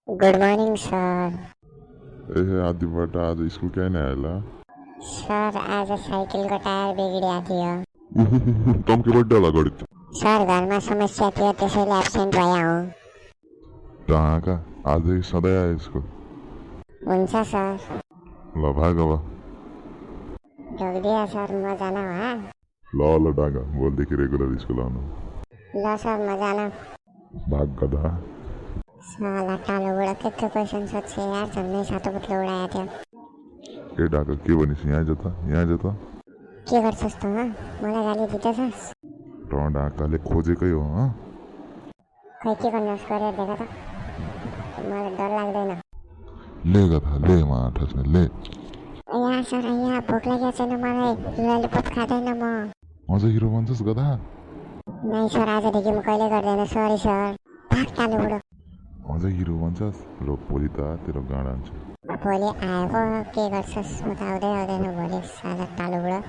Good morning sir. ए आधी बेटा आज स्कूल क्या नहीं आयला सर आज साइकिल का टायर बिगड्या थियो। तम के बर्थडे ला गड़ित सर घरमा समस्या थियो त्यसैले एब्सेन्ट भएँ हुँ। कहाँ का आज ही सधैँ आए स्कूल हुन्छ सर। ल भाग अब ढोगिदिया सर म जान हाँ। ल डाँगा भोलिदेखि रेगुलर स्कूल आउनु ल सर म जान। भाग गधा साला कालो बुढो के क्वेसन सोध्छ यार झन्डै सातो पुत्लो उडाएको थियो। ए डाँगा के भनिस् यहाँ जता के गर्छस् त हँ मलाई गाली दिँदैछस्। त डाँकाले खोजेकै हो हँ खै के गर्नुहोस् गरेर देखो त मलाई डर लाग्दैन। ले गधा ले माठस ले यहाँ सर यहाँ भोक लागेको छैन मलाई ललिपप खाँदैन म। अझ हिरो भन्छस् गधा नै सर आजदेखि म कहिले गर्दैन सरी सर। भाग कालो बुढो। अझ हिरो भन्छस् र भोलि त तेरो गाँडा हुन्छ भोलि आएको के गर्छस् म त आउँदैन भोलि साला कालो बुढो।